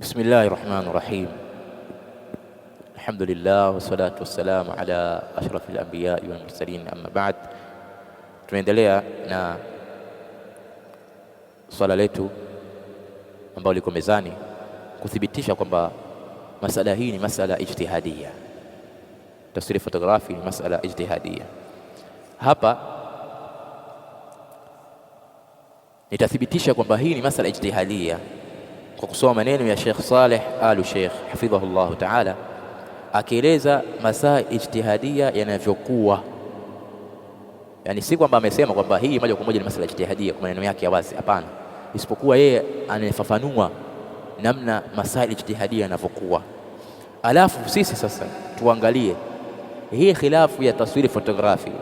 بسم الله الرحمن الرحيم. الحمد لله والصلاة والسلام على أشرف الأنبياء والمرسلين، أما بعد. Tunaendelea na swala letu ambalo liko mezani kuthibitisha kwamba masala hii ni masala ijtihadia. Taswiri fotografi ni masala ijtihadia. Hapa nitathibitisha kwamba hii ni masala ijtihadia kwa kusoma maneno ya Sheikh Saleh Al-Sheikh hafidhahullah ta'ala, akieleza masaa ijtihadia yanavyokuwa. Yani si kwamba amesema kwamba hii moja kwa moja ni masala ijtihadia kwa maneno yake ya wazi, hapana, isipokuwa yeye anafafanua namna masaa ijtihadia yanavyokuwa. Alafu sisi sasa tuangalie hii khilafu ya taswiri fotografi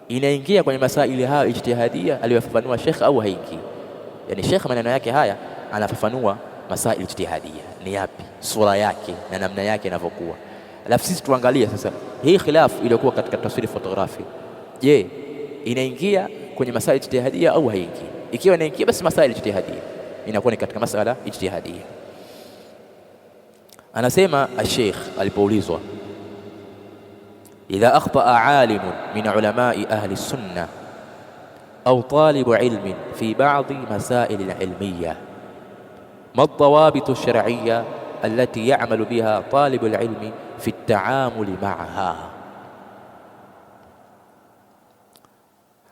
inaingia kwenye masaili haya ijtihadia aliyofafanua Sheikh au haingii. Yani Sheikh maneno yake haya anafafanua masaili ijtihadia ni yapi, sura yake na namna yake inavyokuwa. Alafu sisi tuangalie sasa hii khilafu iliyokuwa katika taswiri fotografi, je, inaingia kwenye masaili ijtihadia au haingii? Ikiwa inaingia, basi masaili ijtihadia inakuwa ni katika masala ijtihadia. Anasema al-Sheikh alipoulizwa, idha akhtaa alimun min ulamai ahli sunna au talibu ilmin fi ba'dhi masail al-ilmiyya ma ad-dawabit ash-shar'iyya allati ya'malu biha talibu al-ilmi fi at-ta'amul ma'aha.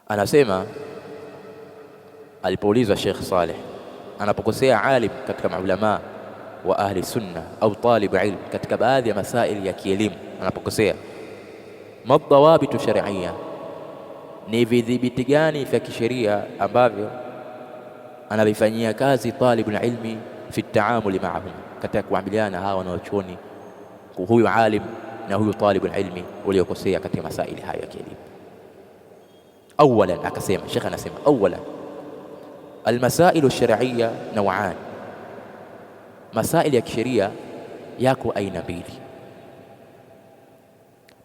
Anasema alipoulizwa Sheikh Saleh, anapokosea alim katika maulama wa ahli sunna au talibu ilm katika baadhi ya masaili ya kielimu, anapokosea, ma ad-dawabit shar'iyya, ni vidhibiti gani vya kisheria ambavyo anavifanyia kazi talibul ilmi fi taamuli ma'ahum, katika kuamiliana hawa wanaochuoni, huyu alim na huyu talibul ilmi waliokosea katika masaili hayo ya kielimu. Awalan, akasema Sheikh, anasema awalan almasailu ash-shar'iyya naw'an, masaili ya kisheria yako aina mbili.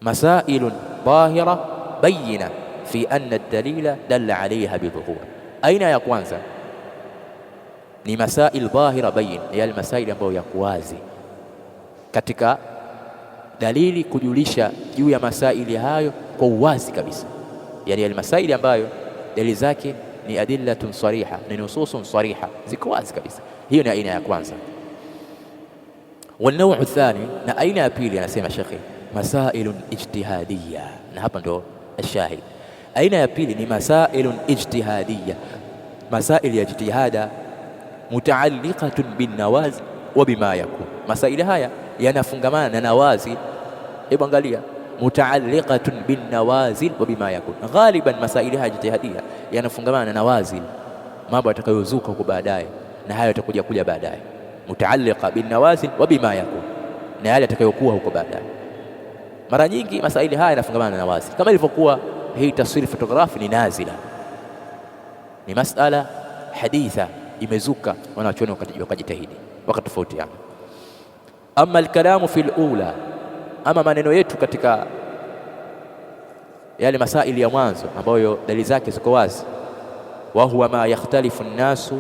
Masailun dhahira bayina fi anna ad-dalila dalla alayha bidhuhur. Aina ya kwanza ni masail dhahira bayin, yale masaili ambayo yako wazi katika dalili kujulisha juu ya masaili hayo kwa uwazi kabisa, yani yale masaili ambayo dalili zake ni adillatun sariha, ni nususun sariha, ziko wazi kabisa. Hiyo ni aina ya kwanza. والنوع الثاني, na aina ya pili, anasema Sheikh, masailun ijtihadiyya, na hapa ndo ashahid. Aina ya pili ni masailun ijtihadiyya, masail ya ijtihada mutaalliqatun bin nawazil wa bima yakun. Masaili haya yanafungamana na nawazil. Hebu angalia, mutaalliqatun bin nawazil wa bima yakun. Ghaliban masaili haya ijtihadiyya yanafungamana na nawazil, mambo yatakayozuka huko baadaye, na hayo yatakuja kuja baadaye. Mutaalliqa bin nawazil wa bima yakun, na yale yatakayokuwa huko baadaye. Mara nyingi masaili haya yanafungamana na nawazil, kama ilivyokuwa hii taswiri fotografi ni nazila, ni masala haditha, imezuka, wanachuoni wakajitahidi wakatofautiana. Ama alkalamu fil ula, ama maneno yetu katika yale masaili ya mwanzo ambayo dalili zake ziko wazi, wa huwa ma yakhtalifu an-nasu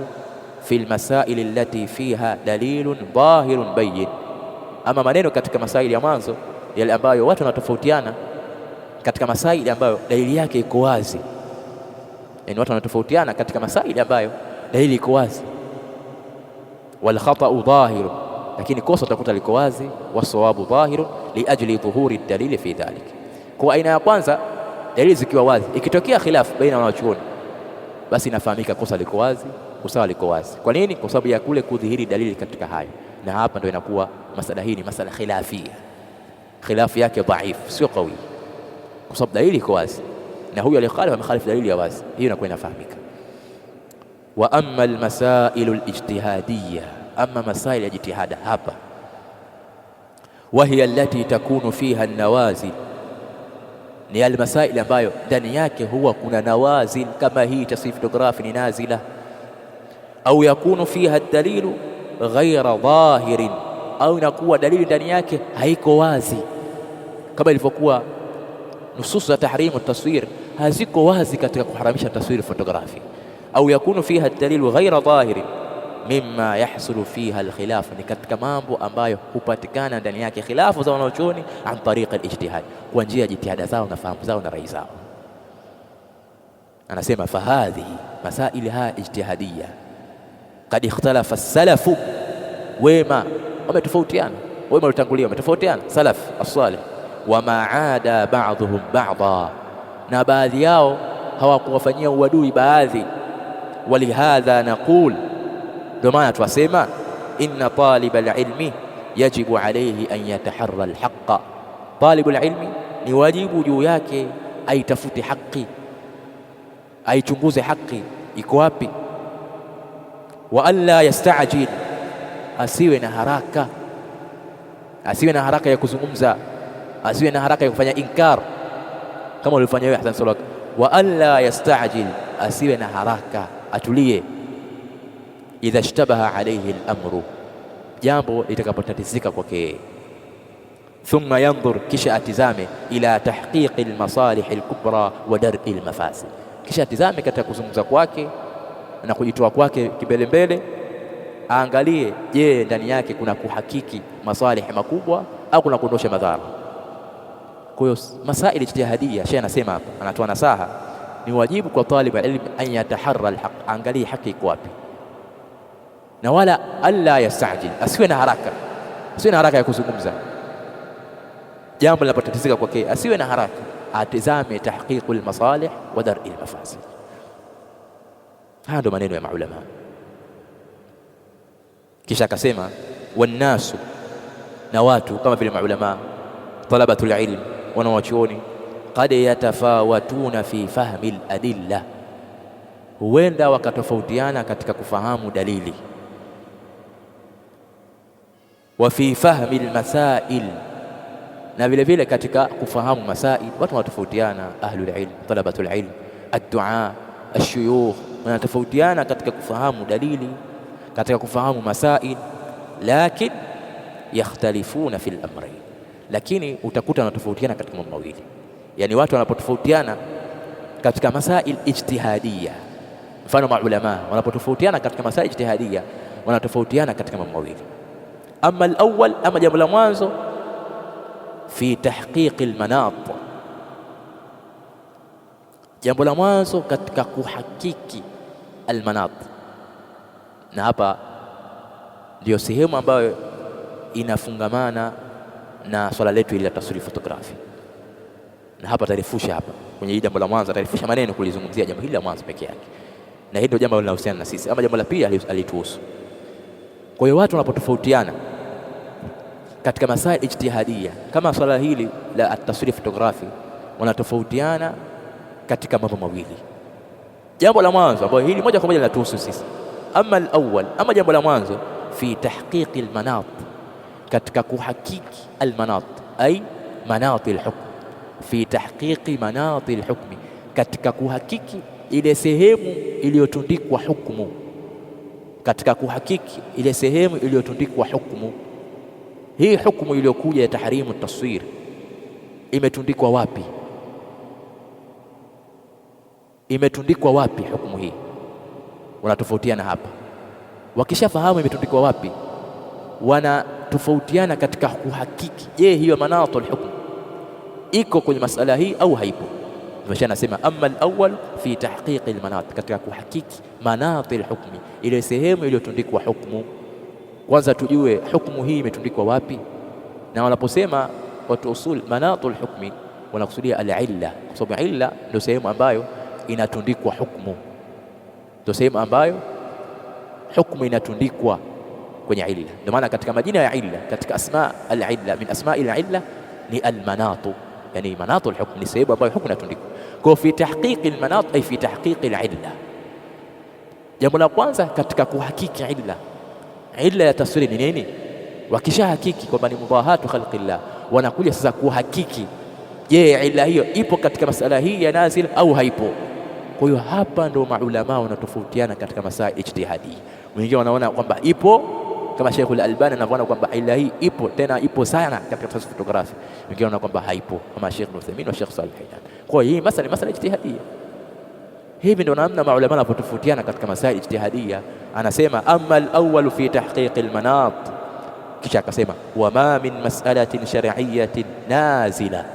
fi almasail allati fiha dalilun dhahirun bayyin. Ama maneno katika masaili ya mwanzo yale ambayo watu wanatofautiana katika masaili ambayo dalili yake iko wazi, yani watu wanatofautiana katika masaili ambayo dalili iko wazi. Wal khata'u dhahir, lakini kosa utakuta liko wazi. Wasawabu dhahir li ajli dhuhuri dalili fi dhalik. Kwa aina ya kwanza, dalili zikiwa wazi, ikitokea khilafu baina wanachuoni, basi inafahamika kosa liko wazi, usawa liko wazi. Kwa nini? Kwa sababu ya kule kudhihiri dalili katika hayo, na hapa ndio inakuwa masala hii ni masala khilafia, khilafu yake dhaifu, sio qawi, kwa sababu dalili iko wazi na huyo aliyekhalifu amekhalifu dalili ya wazi, hiyo inakuwa inafahamika. Wa amma almasailu alijtihadiyya, amma masail ya jitihada hapa, wa hiya allati takunu fiha an-nawazil, ni almasail ambayo ndani yake huwa kuna nawazil, kama hii taswiri fotografi ni nazila. Au yakunu fiha ad-dalilu ghayra dhahirin, au inakuwa dalili ndani yake haiko wazi, kama ilivyokuwa nusus za tahrimu taswir haziko wazi katika kuharamisha taswiri fotografi. Au yakunu fiha dalilu ghaira dhahiri, mimma yahsulu fiha alkhilaf, ni katika mambo ambayo hupatikana ndani yake khilafu za wanachuoni, an tariq alijtihad, kwa njia ya jitihada zao na fahamu zao na rai zao. Anasema fahadhihi masaili haya ijtihadiyya kad ikhtalafa as-salafu, wema wametofautiana, wema ulitangulia wametofautiana, salaf as-salih, wama aada ba'dhum ba'dha, na baadhi yao hawakuwafanyia uadui baadhi. Walihadha naqul, ndio maana twasema inna talib alilmi yajibu alayhi an yataharra alhaqa, talib alilmi ni wajibu juu yake aitafute haki, aichunguze haki iko wapi. Wa an la yastajil, asiwe na haraka, asiwe na haraka ya kuzungumza, asiwe na haraka ya kufanya inkar kama ulifanya wewe Hassan Salak. Wa an la yastajil, asiwe na haraka, atulie. Idha ishtabaha alayhi al-amru, jambo litakapotatizika kwake. Thumma yanzur, kisha atizame, ila tahqiqi al-masalih al-kubra wa dar'i al-mafasid, kisha atizame katika kuzungumza kwake na kujitoa kwake kibelembele, aangalie, je, ndani yake kuna kuhakiki masalih makubwa au kuna kuondosha madhara. Kwa hiyo masaili ijtihadiyya, Sheikh anasema hapa, anatoa nasaha, ni wajibu kwa talib ilm an yataharra alhaq, angalie haki iko wapi, na wala alla yastajil, asiwe na haraka, asiwe na haraka ya kuzungumza jambo linapotatizika kwake, asiwe na haraka, atizame tahqiqul masalih wa dar'il mafasid. Haya ndio maneno ya maulama. Kisha akasema wannasu, na watu kama vile maulama, talabatul ilm, wanawachuoni, qad yatafawatuna fi fahmi al-adilla, huenda wakatofautiana katika kufahamu dalili, wa fi fahmi al-masail, na vile vile katika kufahamu masail. Watu wanatofautiana, ahlul ilm, talabatul ilm, ad-du'a, ash-shuyukh, wanatofautiana katika kufahamu dalili, katika kufahamu masail, lakin yakhtalifuna fil amrayn, lakini utakuta wanatofautiana katika mambo mawili. Yani watu wanapotofautiana katika masail ijtihadiyya, mfano maulama wanapotofautiana katika masail ijtihadiyya, wanatofautiana katika mambo mawili. Ama al-awwal, ama jambo la mwanzo, fi tahqiqi al-manat, jambo la mwanzo katika kuhakiki al-manat. Na hapa ndio sehemu ambayo inafungamana na swala letu ile la taswiri fotografi. Na hapa tarifusha, hapa kwenye jambo la mwanzo tarifusha maneno kulizungumzia jambo hili la mwanzo peke yake, na hili ndio jambo linalohusiana na sisi. Ama jambo la pili alituhusu. Kwa hiyo watu wanapotofautiana katika masail ijtihadiyya kama swala hili la at-taswiri fotografi, wanatofautiana katika mambo mawili. Jambo la mwanzo ambalo hili moja kwa moja linatuhusu sisi, ama al-awwal, ama jambo la mwanzo, fi tahqiqi al-manat, katika kuhakiki al-manat, ay manat al-hukm, fi tahqiqi manat al-hukm, katika kuhakiki ile sehemu iliyotundikwa hukumu, katika kuhakiki ile sehemu iliyotundikwa hukumu. Hii hukumu iliyokuja ya tahrimu taswir imetundikwa wapi? Imetundikwa wapi hukumu hii? Wanatofautiana hapa. Wakishafahamu imetundikwa wapi, wanatofautiana katika kuhakiki, je, hiyo manatul hukm iko kwenye masala hii au haipo. Mwisho anasema amma al-awwal fi tahqiqi al-manat, katika kuhakiki manatil hukmi, ile sehemu iliyotundikwa hukumu. Kwanza tujue hukumu hii imetundikwa wapi, na wanaposema watu usul manatul hukmi wanakusudia al-illa, kwa sababu illa ndio sehemu ambayo inatundikwa hukumu, ndio sehemu ambayo hukumu inatundikwa kwenye illa. Ndio maana katika majina ya illa, katika asma al-illa, min asma al-illa ni al-manatu, yani manatul hukm ni sehemu ambayo hukumu inatundikwa. Kwa fi tahqiqi al-manat ay fi tahqiqi al-illa. Jambo la kwanza katika kuhakiki illa, illa ya taswiri ni nini? Wakisha hakiki kwamba ni mubahatu khalqillah, wanakuja sasa kuhakiki, je, illa hiyo ipo katika masala hii ya nazil au haipo. Kwa hiyo hapa ndo maulama wanatofautiana katika masail ijtihadi. Wengine wanaona kwamba ipo, kama Sheikh al-Albani anavyoona kwamba illa hii ipo, tena ipo sana katika taswira fotografi. Wengine wanaona kwamba haipo, kama Sheikh Uthaymeen na Sheikh Salih Hayyan. Kwa hiyo hii masala ijtihadi, Hivi ndio namna maulama wanapotofautiana katika masaili ijtihadia. Anasema amma al-awwal fi tahqiq al-manat, kisha akasema wama min mas'alatin shar'iyyatin nazila,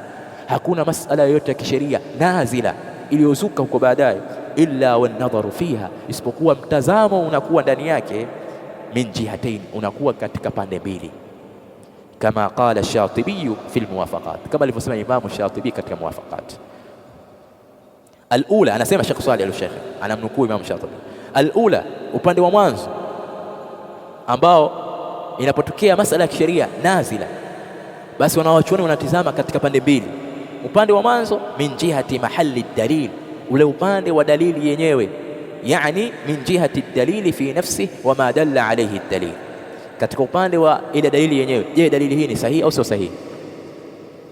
hakuna masala yoyote ya kisheria nazila iliyozuka huko baadaye, illa wan-nadharu fiha, isipokuwa mtazamo unakuwa ndani yake min jihatain, unakuwa katika pande mbili, kama qala Shatibi fi al-muwafaqat, kama alivyosema Imam Shatibi katika muwafaqat. Al-ula, anasema Sheikh Saleh al-Sheikh, anamnukuu Imam Shatibi, al-ula, upande wa mwanzo ambao inapotokea masala ya kisheria nazila, basi wanawachuoni wanatizama katika pande mbili. Upande wa mwanzo min jihati mahali dalil, ule upande wa dalili yenyewe, yani min jihati dalili fi nafsi wa ma dalla alayhi dalil, katika upande wa ile dalili yenyewe. Je, dalili hii ni sahihi au sio sahihi?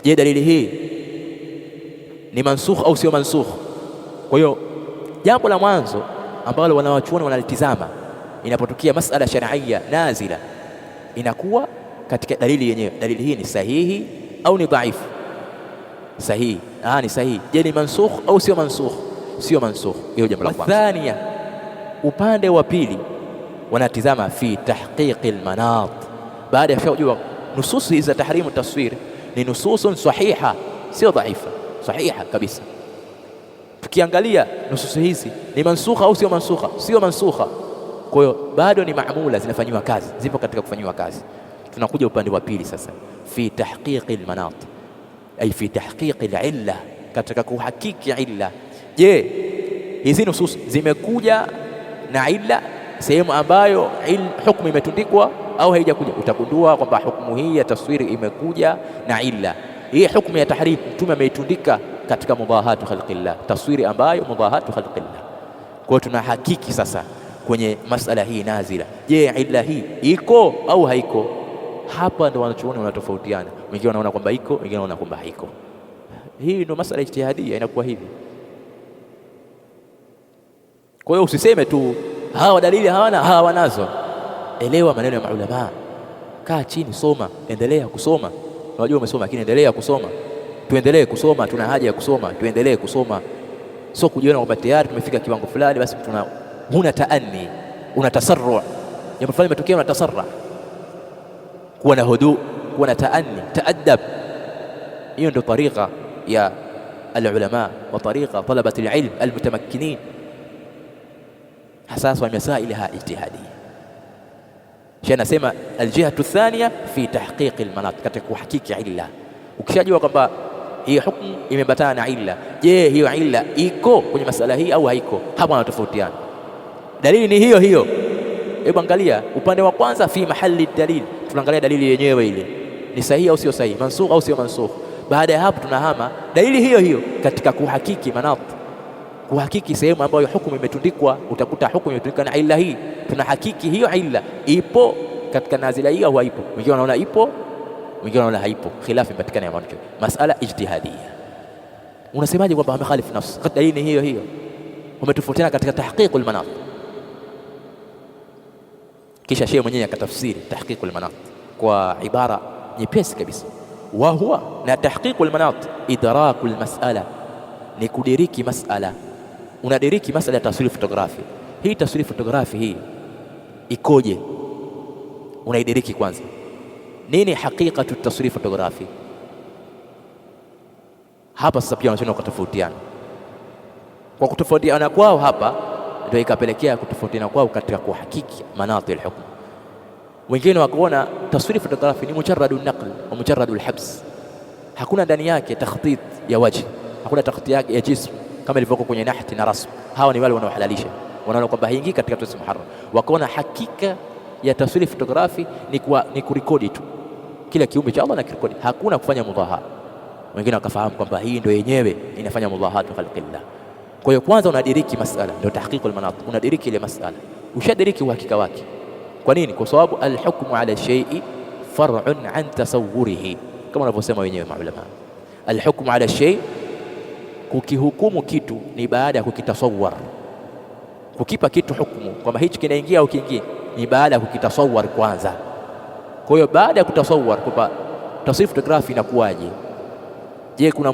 Je, dalili hii ni mansukh au sio mansukh? Kwa hiyo jambo la mwanzo ambalo wanawachuoni wanalitizama inapotokea masala shar'iyya nazila, inakuwa katika dalili yenyewe. Dalili hii ni sahihi au ni dhaifu? Sahihi. Ni sahihi. Je, ni mansukh au sio mansukh? Sio mansukh. Hiyo jambo la kwanza. Thania, upande wa pili wanatizama fi tahqiqi almanat, baada ya kujua nususi hizi za tahrimu taswir ni nususun sahiha, sio dhaifa, sahiha kabisa. Tukiangalia nususi hizi ni mansukha au sio mansukha? Sio mansukha. Kwa hiyo bado ni maamula, zinafanywa kazi, zipo katika kufanywa kazi. Tunakuja upande wa pili sasa, fi tahqiqi almanat, ay fi tahqiqi alilla, katika kuhakiki illa. Je, hizi nusus zimekuja na illa sehemu ambayo hukumu imetundikwa au haijakuja? Utagundua kwamba hukumu hii ya taswiri imekuja na illa. Hii hukumu ya tahrim Mtume ameitundika katika mudahatu khalqillah, taswiri ambayo mudahatu khalqillah. Kwa hiyo tunahakiki sasa kwenye masala hii nazila, je, illa hii iko au haiko? Hapa ndo wanachuoni wanatofautiana, wengine wanaona kwamba iko, wengine wanaona kwamba haiko. Hii ndo masala ijtihadia, inakuwa hivi. Kwa hiyo usiseme tu hawa dalili hawana, hawa wanazo. Elewa maneno ya maulama, kaa chini, soma, endelea kusoma. Unajua umesoma, lakini endelea kusoma. Tuendelee kusoma, tuna haja ya kusoma, tuendelee kusoma. Sio kujiona kwamba tayari tumefika kiwango fulani basi huna taanni, una tasarru. Jambo fulani limetokea, una tasarra. Kuwa na hudu, kuwa na taanni, taadab. Hiyo ndio tariqa ya alulama wa tariqa talabati alilm almutamakkinin, hasasa wa masailaha ijtihadiyya. Sheikh nasema aljihatu thania fi tahqiqi almanat, katika kuhakiki illa. Ukishajua kwamba hii hukumu imebatana na illa, je, hiyo illa iko kwenye masala hii au haiko? Hapo wanatofautiana. Dalili ni hiyo hiyo. Hebu angalia upande wa kwanza, fi mahali dalil, tunaangalia dalili yenyewe ile ni sahihi au sio sahihi, mansukh au sio mansukh. Baada ya hapo tunahama dalili hiyo hiyo katika kuhakiki manat, kuhakiki sehemu ambayo hukumu imetundikwa. Utakuta hukumu imetundikwa na illa hii, tunahakiki hiyo illa ipo katika nazila hii au haipo. Wengine wanaona ipo, wengine wanaona haipo, khilafu ipatikana ya mwanzo. Masala ijtihadiyya. Unasemaje kwamba wamekhalifu nafsi? Dalili hiyo hiyo, wametofautiana katika tahqiqul manat. Kisha shehe mwenyewe akatafsiri tahqiqul manat kwa ibara nyepesi kabisa, wa huwa, na tahqiqul manat idrakul mas'ala, ni kudiriki mas'ala. Unadiriki mas'ala ya taswiri fotografi. Hii taswiri fotografi hii ikoje? Unaidiriki kwanza. Nini haqiqatu taswiri fotografi? Hapa sasa pia wanasema kutofautiana. Kwa kutofautiana kwao hapa ndio ikapelekea kutofautiana kwao katika kuhakiki manati al-hukm. Wengine wakaona taswiri fotografi ni mujarradu naql wa mujarradu al-habs, hakuna ndani yake takhtit ya wajhi, hakuna takhtit yake ya jism kama ilivyokuwa kwenye nahti na rasm. Hawa ni wale wanaohalalisha, wanaona kwamba haingii katika taswiri muharram. Wakaona hakika ya taswiri fotografi ni kurekodi tu, kila kiumbe cha Allah na kirekodi, hakuna kufanya mudhaha. Wengine wakafahamu kwamba hii ndio yenyewe inafanya mudhahatu khalqillah. Kwa hiyo kwanza unadiriki masala, ndio tahqiqul manat, unadiriki ile masala, ushadiriki uhakika wake. Kwa nini? Kwa sababu alhukmu ala shay'i far'un an tasawwurihi, kama wanavyosema wenyewe maulama. Alhukmu ala shay, kukihukumu kitu ni baada ya kukitasawwar. Kukipa kitu hukumu kwamba hichi kinaingia au kiingie ni baada ya kukitasawwar kwanza. Kwa hiyo baada ya kutasawwar kwamba taswiri fotografi inakuwaje, je, kuna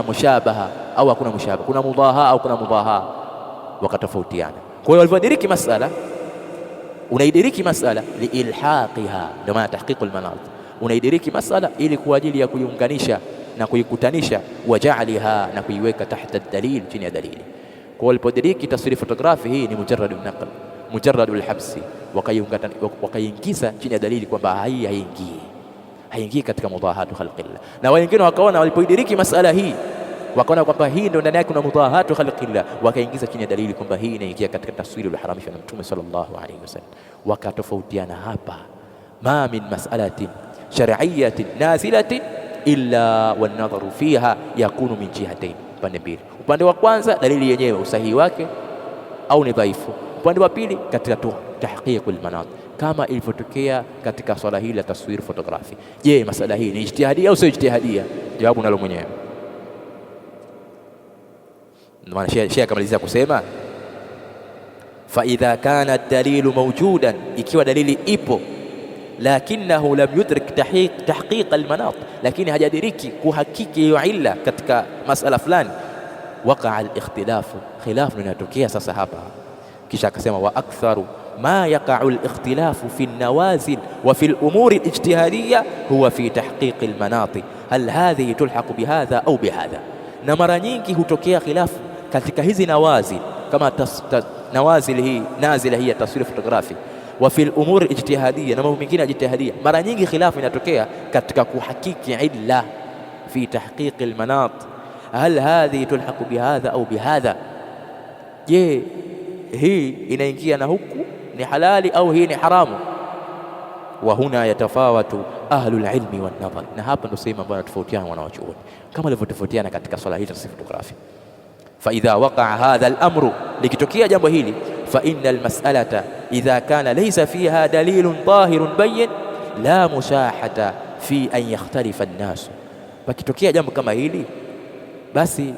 mushabaha au hakuna mushabaha, kuna mudaha au kuna mudaha, wakatofautiana. Kwa hiyo walivyodiriki masala, unaidiriki masala liilhaqiha, ndio maana tahqiqul manat, unaidiriki masala ili kwa ajili ya kuiunganisha na kuikutanisha, waja'aliha, na kuiweka tahta dalil, chini ya dalili. Kwa walipodiriki taswiri fotografi hii ni mujarrad an-naql, mujarrad al-habsi, wakaingiza chini ya dalili kwamba hii haingii katika mudahatu khalqillah. Na wengine wakaona walipoidiriki masala hii wakaona kwamba hii ndio ndani yake kuna mudahatu khalqillah, wakaingiza chini ya dalili kwamba hii inaingia katika taswiri ulharamishwa na Mtume sallallahu alayhi wasallam. Wakatofautiana hapa, ma min mas'alatin shar'iyyatin nazilatin illa wan nadharu fiha yakunu min jihatayn, pande mbili. Upande wa kwanza dalili yenyewe usahihi wake au ni dhaifu, upande wa pili katika tahqiqul manat, kama ilivyotokea katika swala hili la taswiri fotografi. Je, masala hii ni ijtihadia au sio ijtihadia? Jawabu nalo mwenyewe. Maana Sheikh akamalizia kusema fa idha kana dalilu mawjudan, ikiwa dalili ipo, lakinahu lam yudrik tahqiq almanat, lakini hajadiriki kuhakiki hiyo illa katika masala fulani, waqa'a alikhtilafu, khilafu inatokea sasa hapa. Kisha akasema wa aktharu ma yaqa'u alikhtilafu fi an-nawazil wa fi al-umuri al-ijtihadiyya huwa fi tahqiq almanat, hal hadhihi tulhaqu bihadha au bihadha. Na mara nyingi hutokea khilafu katika hizi nawazil, kama nawazil hii nazila hii ya taswiri fotografi, wa fil umuri ijtihadiyya, na mambo mengine ijtihadiyya, mara nyingi khilafu inatokea katika kuhakiki illa fi tahqiq almanat, hal hadhi tulhaqu bihadha au bihadha. Je, hii inaingia na huku ni halali au hii ni haramu? Wa huna yatafawatu ahlul ilmi wan nadhar, na hapa ndio sehemu ambayo tofautiana wanawachuoni, kama walivyotofautiana katika swala hili la fotografi. Fa idha waqa'a hadha al-amru, likitokea jambo hili, fa inna al-mas'alata idha kana laysa fiha dalilun dhahirun bayyin la mushahata fi an yakhtalifa an-nas. Pakitokea jambo kama hili, basi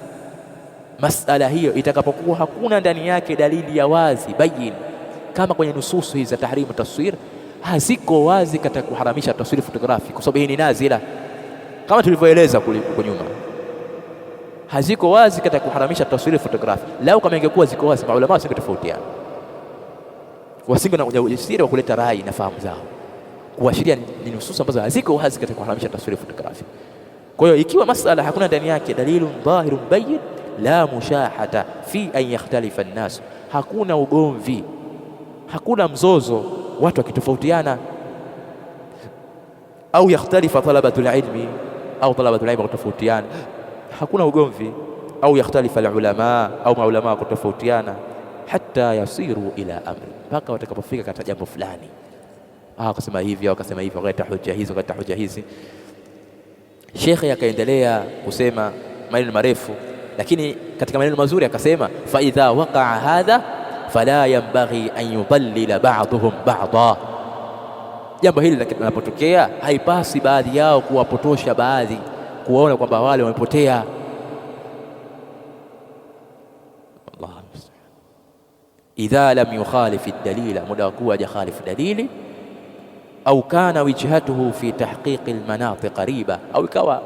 mas'ala hiyo itakapokuwa hakuna ndani yake dalili ya wazi bayyin, kama kwenye nususu hizi za tahrimu taswir haziko wazi katika kuharamisha taswiri fotografi, kwa sababu hii ni nazila kama tulivyoeleza huko nyuma, haziko wazi katika kuharamisha taswiri fotografi. Lau kama ingekuwa ziko wazi, maulama wasingetofautiana, wasinge na ujasiri wa kuleta rai na fahamu zao kuashiria ni nususu ambazo haziko wazi katika kuharamisha taswiri fotografi. Kwa hiyo ikiwa masala hakuna ndani yake dalilun dhahirun bayyin la mushahata fi an yakhtalifa an-nas, hakuna ugomvi, hakuna mzozo watu wakitofautiana, au yakhtalifa talabatul ilmi, au talabatul ilmi kutofautiana, hakuna ugomvi, au yakhtalifa alulama, au maulama kutofautiana, hatta yasiru ila amri, mpaka watakapofika katika jambo fulani, akasema hivi au akasema hivi, wakaleta hoja hizo, wakaleta hoja hizi. Sheikh akaendelea kusema maneno marefu, lakini katika maneno mazuri akasema fa idha waqa'a hadha fala yanbaghi an yudallila ba'dhum ba'dha, jambo hili linapotokea haipasi baadhi yao kuwapotosha baadhi, kuwaona kwamba wale wamepotea. Allah idha lam yukhalif ad-dalila, muda kuwa hajakhalif dalili, au kana wijhatuhu fi tahqiq al-manat qariba, au ikawa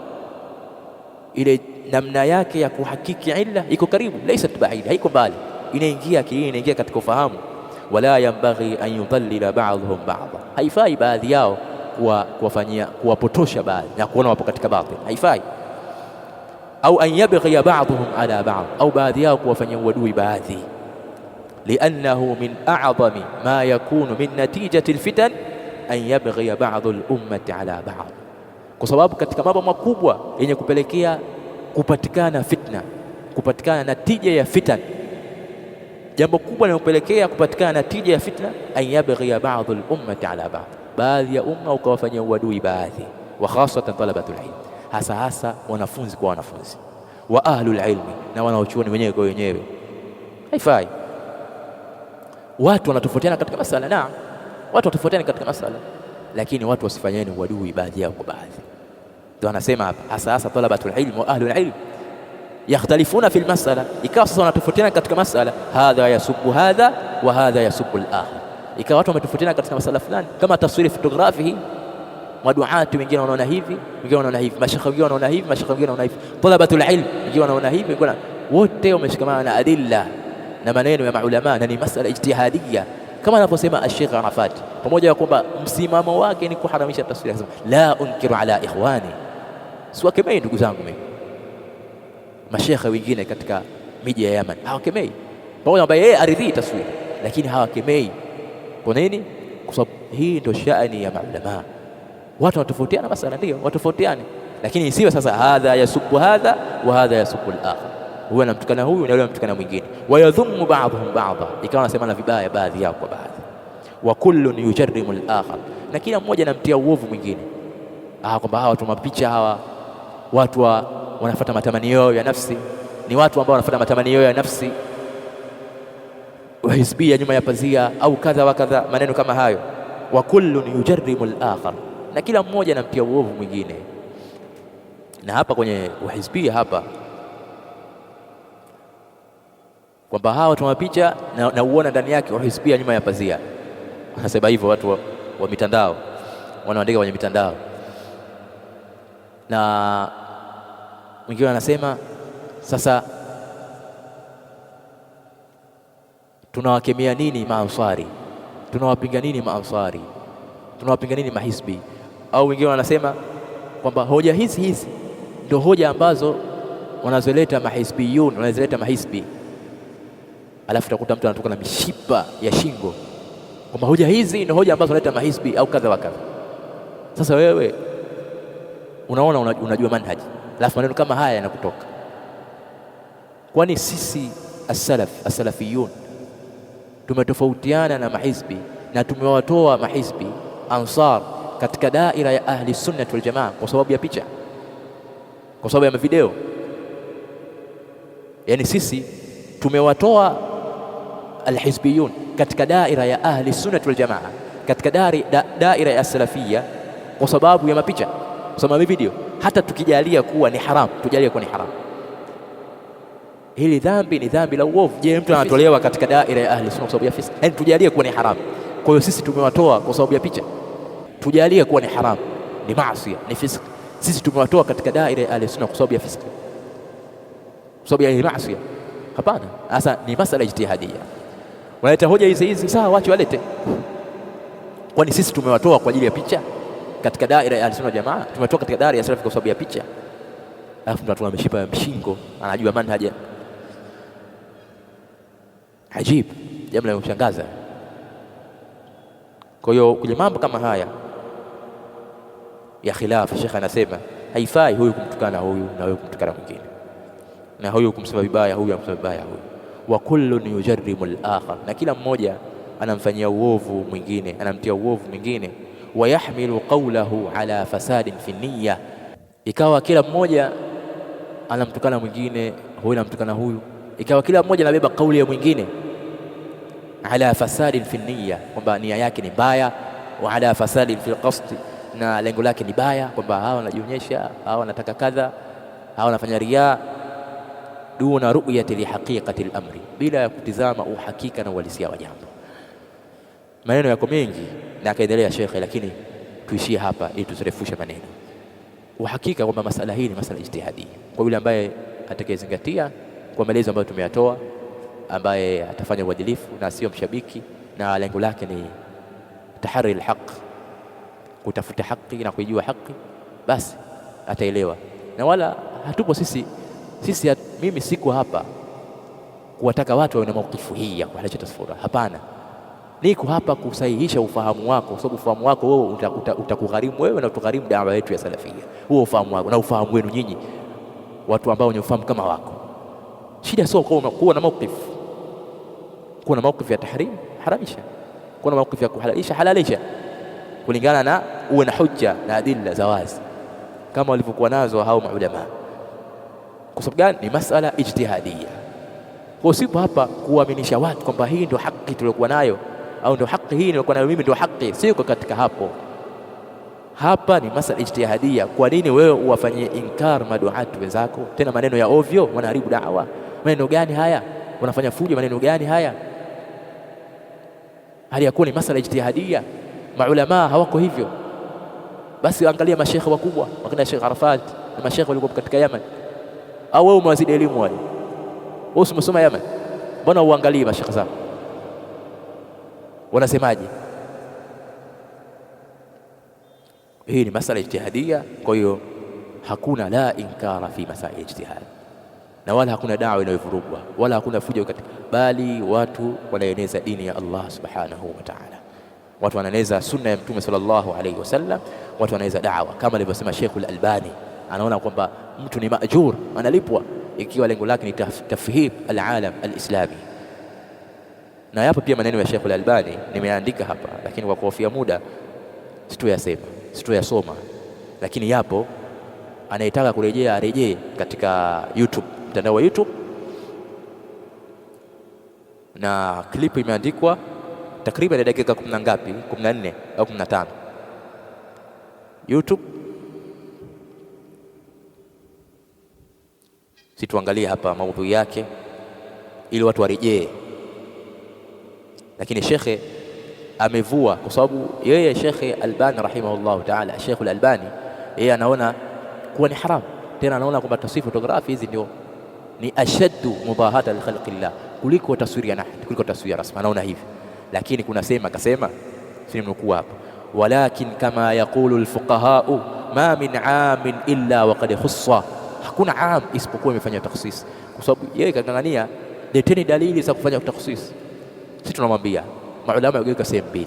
ile namna yake ya kuhakiki illa iko karibu, laysat ba'ida, haiko mbali, inaingia akili, inaingia katika ufahamu. Wala yanbaghi an yudallila ba'dhum ba'dha, haifai baadhi yao kuwafanyia kuwapotosha baadhi na kuona wapo katika batil, haifai. Au an yabghi ba'dhum ala ba'd, au baadhi yao kuwafanyia uadui baadhi, li'annahu min a'zami ma yakunu min natijati alfitan an yabghi ba'dhu al-ummati ala ba'd, kwa sababu katika mambo makubwa yenye kupelekea kupatikana fitna, kupatikana natija ya fitan, jambo kubwa linalopelekea kupatikana natija ya fitna, an yabghi ba'dhu al-ummati ala ba'd, baadhi ya umma ukawafanyia uadui baadhi, wa khasatan talabatul ilm, hasa wanafunzi kwa wanafunzi, wa ahlul ilmi, na wanaochuoni wenyewe kwa wenyewe. Haifai. Watu wanatofautiana katika masala, naam, watu watofautiana katika masala, lakini watu wasifanyane uadui baadhi yao kwa baadhi. Ndio anasema hapa hasa talabatul ilm wa ahlul ilm yakhtalifuna fil masala, ikawa sasa wanatofautiana katika masala, hadha yasubbu hadha wa hadha yasubbu al-akhar, ikawa watu wametofautiana katika masala fulani, kama taswiri fotografi hii, maduati wengine wanaona hivi, wengine wanaona hivi, mashekhe wengine wanaona hivi, mashekhe wengine wanaona hivi, talabatul ilm wengine wanaona hivi, wengine wote wameshikamana na adilla na maneno ya maulama na ni masala ijtihadia, kama anavyosema Sheikh Arafat, pamoja na kwamba msimamo wake ni kuharamisha taswira, akasema la unkiru ala ikhwani, siwakemei ndugu zangu mimi. Mashekhe wengine katika miji ya Yaman hawakemei, pamoja kwamba yeye aridhii taswira, lakini hawakemei. Kwa nini? Kwa sababu hii ndio shani ya maulama. Watu wanatofautiana masala, ndio watofautiane, lakini isiwe sasa hadha yasubu hadha wa hadha yasubu al-akhar, huyu anamtukana huyu na yule anamtukana mwingine, wayadhumu ba'dhum ba'dha, ikawa wanasemana vibaya baadhi yao kwa baadhi, wa kullun yujarrimu al-akhar, na kila mmoja anamtia uovu mwingine. Kwamba hawa watu mapicha, hawa watu wanafuata matamanio ya nafsi, ni watu ambao wanafuata matamanio ya nafsi, wahisbia nyuma ya pazia au kadha wa kadha, maneno kama hayo. Wa kullun yujarrimu al-akhar, na kila mmoja anamtia uovu mwingine. Na hapa kwenye wahisbia hapa kwamba hawa watu mapicha na uona ndani yake wahisbia nyuma ya pazia, wanasema hivyo watu wa mitandao, wanaandika kwenye mitandao. Na mwingine anasema sasa tunawakemea nini maansari, tunawapinga nini maansari, tunawapinga nini mahisbi? Au wengine wanasema kwamba hoja hizi ndio hoja ambazo wanazoleta mahisbiyun, wanazoleta mahisbi, alafu utakuta mtu anatoka na mishipa ya shingo kwamba hoja hizi ndio hoja ambazo wanaleta mahisbi au kadha wa kadha. Sasa wewe unaona unajua manhaji, alafu maneno kama haya yanakutoka. Kwani sisi as-salafiyun tumetofautiana na mahisbi na tumewatoa mahisbi ansar katika daira ya ahli sunnah wal jamaa kwa sababu ya picha, kwa sababu ya video? Yani sisi tumewatoa alhizbiyun katika daira ya ahli sunnah wal jamaa, katika daira ya salafia kwa sababu ya mapicha, kwa sababu ya video. Hata tukijalia kuwa ni haram, tujalie kuwa ni haram, hili dhambi ni dhambi la uovu. Je, mtu anatolewa katika daira ya ahli sunna kwa sababu ya fisk? Yani tujalie kuwa ni haram. Kwa hiyo sisi tumewatoa kwa sababu ya picha, tujalie kuwa ni haram, ni maasi, ni fisk. Sisi tumewatoa katika daira ya ahli sunna kwa sababu ya fisk, kwa sababu ya maasi? Hapana. Sasa ni masala ijtihadia. Wanaleta hoja hizi, sawa, wacha walete. Kwani sisi tumewatoa kwa ajili ya picha katika daira ya ahli sunna jamaa? Tumetoka katika daira ya salafi kwa sababu ya picha? Alafu mtu anatoa mishipa ya mshingo, anajua manhaja. Ajib, jambo la kushangaza. Kwa hiyo kwenye mambo kama haya ya khilafu, Sheikh anasema haifai huyu kumtukana huyu na huyu kumtukana mwingine, na huyu kumsema vibaya huyu amsema vibaya huyu. Wa kullun yujarrimu al-akhar, na kila mmoja anamfanyia uovu mwingine, anamtia uovu mwingine. Wa yahmilu qawlahu ala fasadin fi niyya, ikawa kila mmoja anamtukana mwingine, huyu anamtukana huyu, ikawa kila mmoja anabeba kauli ya mwingine ala fasadin fi niyya, kwamba nia yake ni mbaya, wa ala fasadin fi qasd, na lengo lake ni baya, kwamba hawa wanajionyesha, hawa wanataka kadha, hawa wanafanya riya, duna ru'yati li haqiqati al-amri, bila ya kutizama uhakika na uhalisia wa jambo. Maneno yako mengi na akaendelea shekhe, lakini tuishie hapa ili tusirefushe maneno. Uhakika kwamba masala hii ni masala ijtihadia, kwa yule ambaye atakayezingatia kwa maelezo ambayo tumeyatoa, ambaye atafanya uadilifu na sio mshabiki, na lengo lake ni tahari al-haq, kutafuta haki na kujua haki, basi ataelewa. Na wala hatupo sisi mimi siko hapa kuwataka watu wawe na maukifu hii ya kuhalalisha tasfura, hapana. Niko hapa kusahihisha ufahamu wako, kwa sababu ufahamu wako wewe utakugharimu wewe na utagharimu dawa yetu ya salafia. Huo ufahamu wako na ufahamu wenu nyinyi watu ambao wenye ufahamu kama wako. Shida sio kuwa na maukifu, kuwa na maukifu ya tahrim, haramisha, kuwa na maukifu ya kuhalalisha, halalisha, kulingana na uwe na hujja na adilla za wazi kama walivyokuwa nazo hao maulama. Kwa sababu gani? Ni masala ijtihadia. Kwa sipo hapa kuaminisha watu kwamba hii ndio haki tuliyokuwa nayo, au ndio haki hii nilikuwa nayo mimi ndio haki. Siko katika hapo. Hapa ni masala ijtihadia. Kwa nini wewe uwafanyie inkar maduatu wenzako, tena maneno ya ovyo, wanaharibu da'wa? Maneno gani haya? Wanafanya fujo, maneno gani haya? Hali yakuwa ni masala ijtihadia. Maulama hawako hivyo. Basi angalia mashekhe wakubwa, wakina Sheikh Arafat na mashekhe walikuwa katika Yaman, au wewe umewazidi elimu wale? Wewe umesoma Yaman, mbona uangalie mashekhe zako wanasemaje? Hii ni masala ijtihadia. Kwa hiyo hakuna la inkara fi masail ijtihad, na wala hakuna dawa inayovurugwa wala hakuna fujo katika, bali watu wanaeneza dini ya Allah subhanahu wa ta'ala. Watu wanaeneza sunna ya Mtume sallallahu alayhi wasallam, watu wanaeneza da'wa kama alivyosema Sheikh al-Albani. Anaona kwamba mtu ni maajur, analipwa ikiwa lengo lake ni tafhim al-alam al-islami. Na yapo pia maneno ya Sheikh al-Albani nimeandika hapa, lakini kwa kuhofia muda sitoyasoma, lakini yapo. Anayetaka kurejea arejee katika YouTube, mtandao wa YouTube, na klipu imeandikwa takriban dakika 10 ngapi, 14 au 15 YouTube. Situangalie hapa maudhui yake ili watu warejee, lakini shekhe amevua, kwa sababu yeye Shekhe Albani rahimahullah ta'ala, Sheikh al-Albani yeye anaona kuwa ni haram, tena anaona kwamba taswiri fotografi hizi ndio ni ashaddu mubahata li khalqillah kuliko taswiri ya nahd, kuliko taswiri rasmi, anaona hivi. Lakini kuna sema akasema, simnukuu hapa, walakin kama yaqulu alfuqaha ma min amin illa waqad khussa, hakuna am isipokuwa imefanya takhsis. Kwa sababu yeye kangangania leteni dalili za kufanya takhsis. Sisi tunamwambia maulama wageuka sehemu mbili.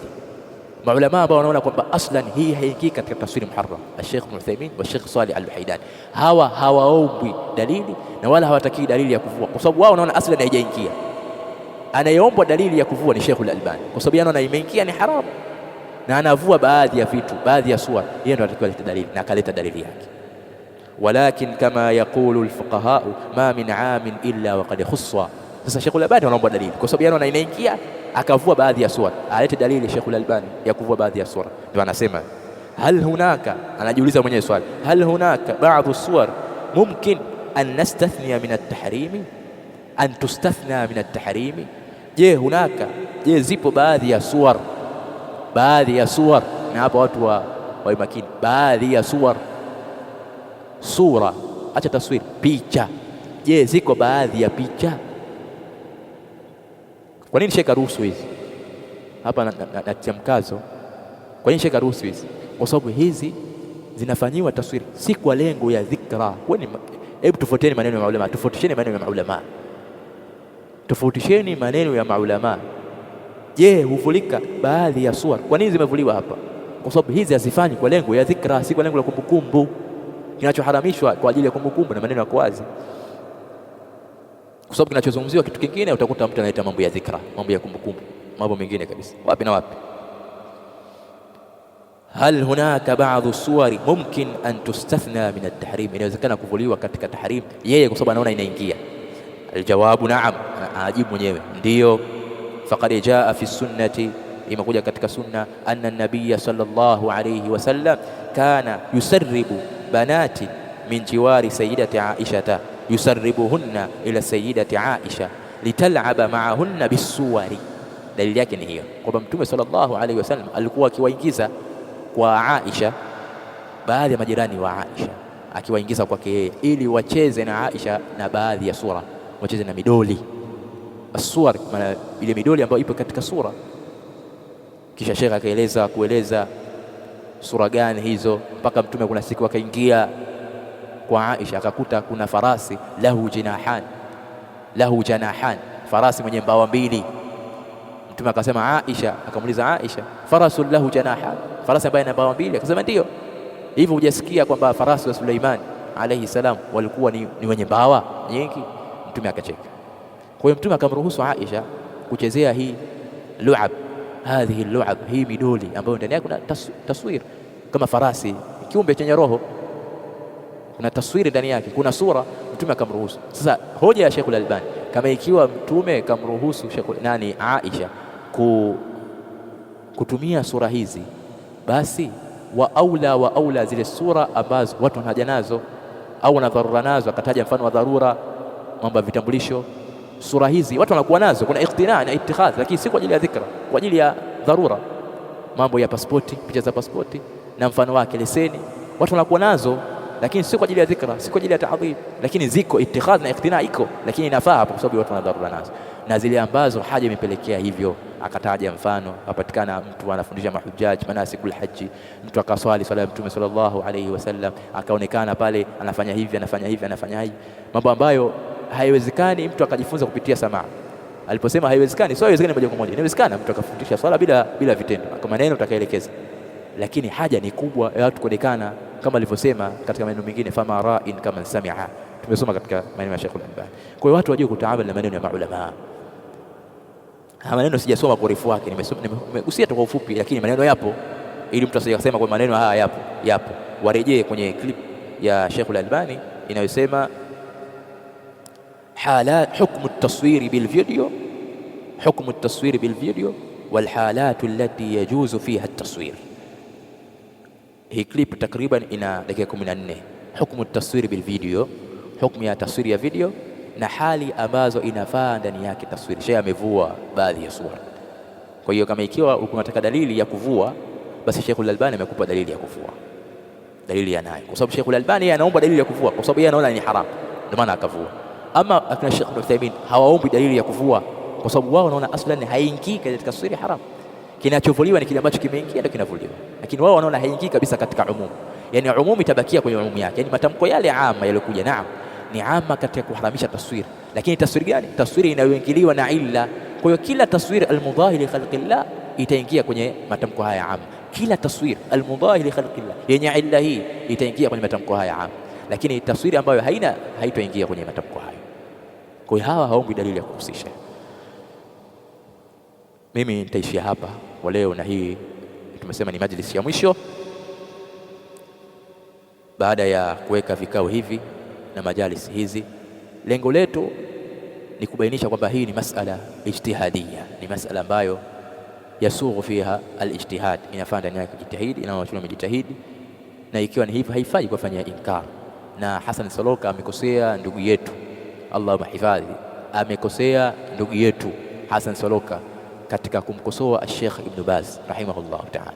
Maulama ambao wanaona kwamba aslan hii haingii katika tafsiri muharram, Sheikh Ibn Uthaymeen wa Sheikh Salih Al-Bahidani, hawaombi dalili na wala hawataki dalili ya kuvua, kwa sababu wao wanaona aslan haijaingia. Anayeomba dalili ya kuvua ni Sheikh Al-Albani, kwa sababu anaona imeingia ni haram na anavua baadhi ya vitu, baadhi ya sura, yeye ndo anatakiwa alete dalili, na akaleta dalili yake. Walakin kama yaqulu al-fuqaha ma min amin illa waqad khussa. Sasa Sheikh Al-Albani anaomba dalili kwa sababu anaona inaingia, akavua baadhi ya sura, alete dalili Sheikh Al-Albani ya kuvua baadhi ya sura. Ndio anasema hal hunaka, anajiuliza mwenyewe swali, hal hunaka ba'dhu suwar mumkin an nastathniya min at-tahrimi, an tustathna min at-tahrimi. Je, zipo baadhi ya suwar, na hapa watu wa makini, baadhi ya sura, acha taswiri, picha. Je, ziko baadhi ya picha? Kwa nini Sheikh aruhusu hizi? Hapa natia mkazo. Kwa nini Sheikh aruhusu hizi? Kwa sababu hizi zinafanyiwa taswiri si kwa lengo ya dhikra. Hebu tofautisheni maneno ya maulama, tofautisheni maneno ya maulama. Je, huvulika baadhi ya suwar? Kwa nini zimevuliwa hapa? Kwa sababu hizi hazifanyi kwa lengo ya dhikra, si kwa lengo la kumbukumbu. Kinachoharamishwa kwa ajili ya kumbukumbu na maneno yako wazi, kwa sababu kinachozungumziwa kitu kingine, utakuta mtu anaita mambo ya dhikra, mambo ya kumbukumbu, mambo mengine kabisa. Wapi na wapi? Hal hunaka ba'dhu suwari mumkin an tustathna min at-tahrim, inawezekana kuvuliwa katika tahrim, yeye kwa sababu anaona inaingia. Aljawabu na'am, anajibu mwenyewe ndio. Faqad jaa fi sunnati, imekuja katika sunna, anna an-nabiy sallallahu alayhi wasallam kana yusarribu banati min jiwari sayyidati Aisha, yusarribuhunna ila sayyidati Aisha lital'aba ma'ahunna bisuwari. Dalili yake ni hiyo kwamba Mtume sallallahu alayhi wasallam alikuwa akiwaingiza kwa Aisha baadhi ya majirani wa Aisha, akiwaingiza kwake yeye ili wacheze na Aisha na baadhi ya sura, wacheze na midoli as-suwar, maana ile midoli ambayo ipo katika sura. Kisha Sheikh akaeleza kueleza sura gani hizo, mpaka Mtume kuna siku akaingia kwa Aisha akakuta kuna farasi lahu janahan, farasi mwenye mbawa mbili. Mtume akasema Aisha, akamuuliza Aisha, farasul lahu janahan, farasi ambaye ana mbawa mbili? Akasema ndio. Hivyo hujasikia kwamba farasi wa Suleiman alayhi salam walikuwa ni wenye mbawa nyingi? Mtume akacheka. Kwa hiyo Mtume akamruhusu Aisha kuchezea hii lu'ab, hadhihi lu'ab, hii midoli ambayo ndani yake kuna taswir kama farasi, kiumbe chenye roho, kuna taswiri ndani yake, kuna sura. Mtume akamruhusu. Sasa hoja ya Sheikh Al-Albani, kama ikiwa Mtume kamruhusu Aisha kutumia sura hizi, basi wa aula zile sura ambazo watu wanahaja nazo au wanadharura nazo, akataja mfano wa dharura, mambo ya vitambulisho. Sura hizi watu wanakuwa nazo, kuna iqtina na itikhadh, lakini si kwa ajili ya dhikra, kwa ajili ya dharura. Mambo ya pasipoti, picha za pasipoti na mfano wake, leseni, watu wanakuwa nazo, lakini si kwa ajili ya dhikra, si kwa ajili ya taadhim, lakini ziko itikhadh na iqtina iko, lakini inafaa hapo kwa sababu watu wana dharura nazo. na zile ambazo haja imepelekea hivyo. Akataja mfano, apatikana mtu anafundisha mahujaji manasikul haji, mtu akaswali swala ya Mtume sallallahu alayhi wasallam, akaonekana pale anafanya hivi anafanya hivi, mambo ambayo haiwezekani mtu akajifunza kupitia samaa. Aliposema haiwezekani, sio haiwezekani moja kwa moja, inawezekana mtu akafundisha swala bila vitendo, kwa maneno utakaelekeza, lakini haja ni kubwa ya watu kuonekana, kama alivyosema katika maneno mengine, fama ra'in kama sami'a. Tumesoma katika maneno ya Sheikh Al-Albani. Kwa hiyo watu wajue kutaamali na maneno ya maulama. Haya maneno sijasoma kwa urefu wake, nimegusia tu kwa ufupi, lakini maneno yapo, ili mtu asiyesema kwa maneno haya yapo. Warejee kwenye clip ya Sheikh Al-Albani inayosema حكم التصوير بالفيديو والحالات التي يجوز فيها التصوير. هي كليب تقريبا ina dakika 14. Hukumu taswiri bil video, hukumu ya taswiri ya video na hali ambazo inafaa ndani yake taswiri. Sheikh amevua baadhi ya sura. Kwa hiyo kama ikiwa unataka dalili ya kuvua, basi Sheikh Al-Albani amekupa dalili ya kuvua, dalili yanayo, kwa sababu Sheikh Al-Albani yeye anaomba dalili ya kuvua kwa sababu yeye anaona ni haramu, ndio maana akavua. Ama akina Sheikh Ibn Uthaymeen hawaombi dalili ya kuvua kwa sababu wao wanaona aslan haingii katika taswiri haramu. Kinachovuliwa ni kile ambacho kimeingia ndio kinavuliwa, lakini wao wanaona haingii kabisa katika umumu. Yani umumu itabakia kwenye umumu yake, yani matamko yale ama yaliokuja, naam ni ama katika kuharamisha taswiri, lakini taswiri gani? Taswiri inayoingiliwa na illa. Kwa hiyo kila taswiri almudahi li khalqillah itaingia kwenye matamko haya ama. Kila taswiri almudahi li khalqillah yenye illa hii itaingia kwenye matamko haya ama, lakini taswiri ambayo haitoingia kwenye matamko hayo. Kwa hiyo hawa haombi dalili ya kuhusisha. Mimi nitaishia hapa kwa leo, na hii tumesema ni majlisi ya mwisho baada ya kuweka vikao hivi na majalisi hizi. Lengo letu ni kubainisha kwamba hii ni masala ijtihadia, ni masala ambayo yasughu fiha al-ijtihad, inafaa ndani yake kujitahidi, na watu wamejitahidi, na ikiwa ni hivyo haifai kufanya inkar. Na Hassan Saloka amekosea ndugu yetu, Allah mahifadhi, amekosea ndugu yetu Hassan Saloka katika kumkosoa Sheikh Ibn Baz rahimahullah ta'ala,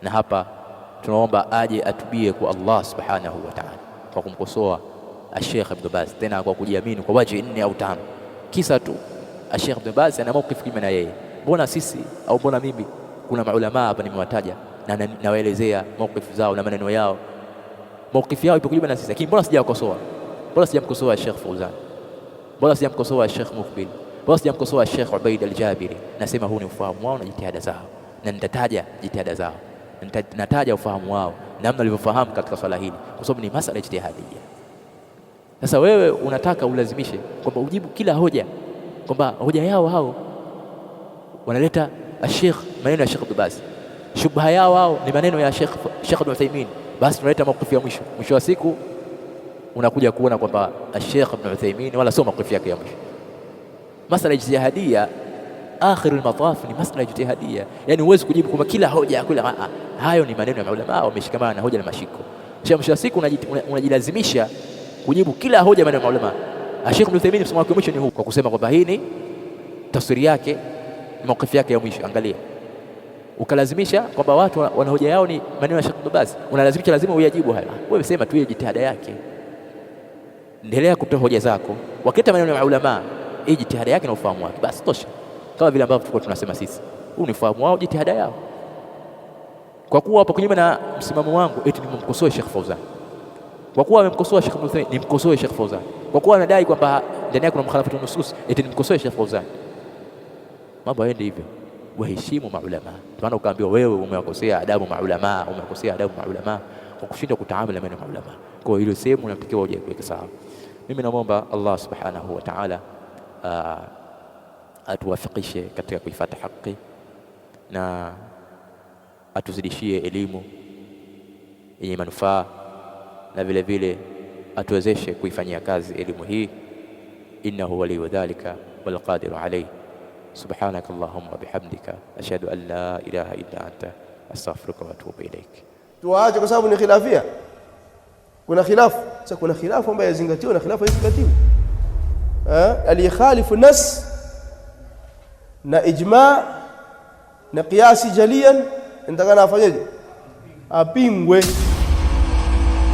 na hapa tunaomba aje atubie kwa Allah subhanahu wa ta'ala kwa kumkosoa Sheikh Ibn Baz, tena kwa kujiamini kwa waji 4 au 5, kisa tu Sheikh Ibn Baz ana mawqif kama na yeye. Mbona sisi au mbona mimi, kuna maulama hapa nimewataja na nawaelezea mawqif zao na maneno yao, mawqif yao ipo kinyume na sisi, lakini mbona sijawakosoa? Mbona sijamkosoa Sheikh Fauzan? Mbona sijamkosoa Sheikh Muqbil? Mbona sijamkosoa Sheikh Ubaid al-Jabiri? Nasema huu ni ufahamu wao na jitihada zao, na nitataja jitihada zao, nataja ufahamu wao namna walivyofahamu katika swala hili, kwa sababu ni masala ijtihadia. Sasa wewe unataka ulazimishe kwamba ujibu kila hoja, kwamba hoja yao hao wanaleta Sheikh, maneno ya Sheikh Ibn Baz, shubha yao hao ni maneno ya Sheikh Ibn Uthaymeen, basi tunaleta mawqif ya mwisho wa siku unakuja kuona kwamba Sheikh Ibn Uthaymeen wala sio mawqif yake ya mwisho. Masala ijtihadia akhir al-mataf ni masala ijtihadia, yani huwezi kujibu kwamba kila hoja kila hayo ni maneno ya maulama wameshikamana na hoja na mashiko. Mwisho wa siku unajilazimisha kujibu kila hoja maneno ya maulama. Sheikh Ibn Uthaymeen msimamo wake mwisho ni huu, kwa kusema kwamba hii ni tafsiri yake, ni mawqif yake ya mwisho. Angalia, ukalazimisha kwamba watu wana hoja yao ni maneno ya Sheikh Ibn Baz, unalazimisha lazima uyajibu haya. Wewe sema tu ile jitihada yake, endelea kutoa hoja zako, wakileta maneno ya maulama hii jitihada yake na ufahamu wake, basi tosha. Kama vile ambavyo tulikuwa tunasema sisi, huu ni ufahamu wao, jitihada yao. Kwa kuwa hapo kinyume na msimamo wangu, eti nimemkosoa Sheikh Fauzan. Kwa kuwa amemkosoa Sheikh Ibn Uthaymeen, nimkosoe Sheikh Fauzan. Kwa kuwa anadai kwamba ndani yake kuna mukhalafatu nusus, eti nimkosoe Sheikh Fauzan. Mambo haendi hivyo. Waheshimu maulama. Maana ukaambiwa wewe umewakosea adabu maulama, umekosea adabu maulama kwa kushinda kutaamala na maulama. Kwa hiyo sehemu unamtakiwa uje kuweka sawa. Mimi naomba Allah subhanahu wa ta'ala atuwafikishe katika kuifuata haki na atuzidishie elimu yenye manufaa, na vile vile atuwezeshe kuifanyia kazi elimu hii. Innahu waliyu dhalika wal qadiru alayhi. Subhanaka Allahumma bihamdika ashhadu an la ilaha illa anta astaghfiruka wa atubu ilaik. Tuache kwa sababu ni khilafia. Kuna khilafu. Sasa kuna khilafu ambayo yazingatiwa na khilafu haizingatiwi. Alikhalifu nas na ijma na qiyasi jaliyan, ndakana afanyeje? Apingwe.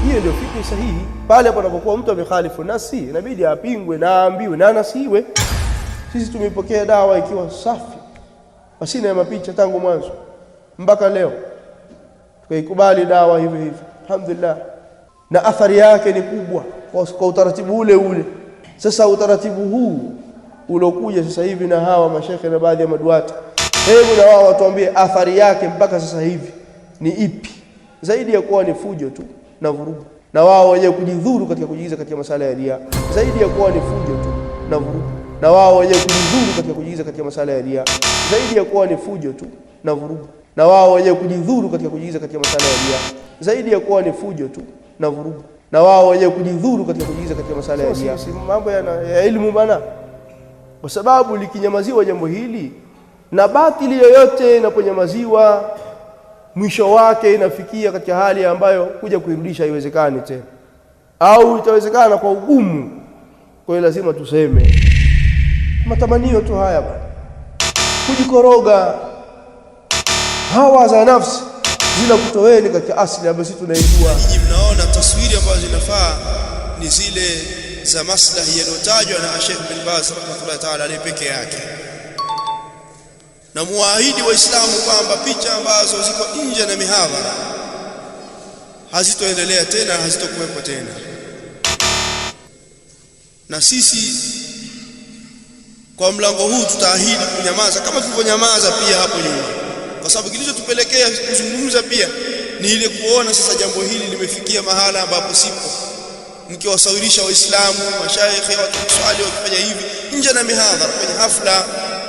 Hiyo ndio fikri sahihi. Pale panapokuwa mtu amekhalifu nasi, inabidi apingwe na aambiwe na nasiwe. Sisi tumepokea dawa ikiwa safi, pasina ya mapicha tangu mwanzo mpaka leo. Tukaikubali dawa hivi hivi, alhamdulillah, na athari yake ni kubwa kwa utaratibu ule ule. Sasa utaratibu huu ulokuja sasa hivi na hawa mashekhe na baadhi ya maduati, hebu na wao watuambie athari yake mpaka sasa hivi ni ipi, zaidi ya kuwa ni fujo tu na vurugu, na wao wenyewe kujidhuru katika kujiingiza katika masala ya ria, zaidi ya kuwa ni fujo tu na vurugu, na wao wenyewe kujidhuru katika kujiingiza katika masala ya ria, zaidi ya kuwa ni fujo tu na vurugu, na wao wenyewe kujidhuru katika kujiingiza katika masala ya ria, zaidi ya kuwa ni fujo tu na vurugu, na wao wenyewe kujidhuru katika kujiingiza katika masala ya ria. Si mambo ya elimu bana, kwa sababu likinyamaziwa jambo hili na batili yoyote inaponyamaziwa, mwisho wake inafikia katika hali ambayo kuja kuirudisha haiwezekani tena, au itawezekana kwa ugumu. Kwa hiyo lazima tuseme matamanio tu haya bana, kujikoroga, hawa za nafsi zinakutoweni katika asili ambayo sisi tunaijua. Nyinyi mnaona taswiri ambazo zinafaa ni zile za maslahi yaliyotajwa na Sheikh bin Baz rahimahullah ta'ala ni peke yake, na muahidi Waislamu kwamba picha ambazo ziko nje na mihadhara hazitoendelea tena, hazitokuwepo tena. Na sisi kwa mlango huu tutaahidi kunyamaza kama tulivyonyamaza pia hapo nyuma, kwa sababu kilichotupelekea kuzungumza pia ni ile kuona sasa jambo hili limefikia mahala ambapo sipo, mkiwasawirisha Waislamu, mashaikhi, watu kuswali wakifanya hivi nje na mihadhara, kwenye hafla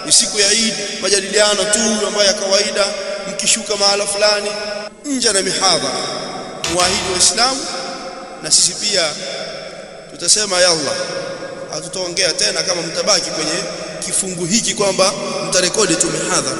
siku ya Eid, majadiliano tu ambayo ya kawaida, mkishuka mahala fulani nje na mihadhara. Muahidi Waislamu na sisi pia tutasema yalla, hatutaongea tena kama mtabaki kwenye kifungu hiki kwamba mtarekodi tu mihadhara.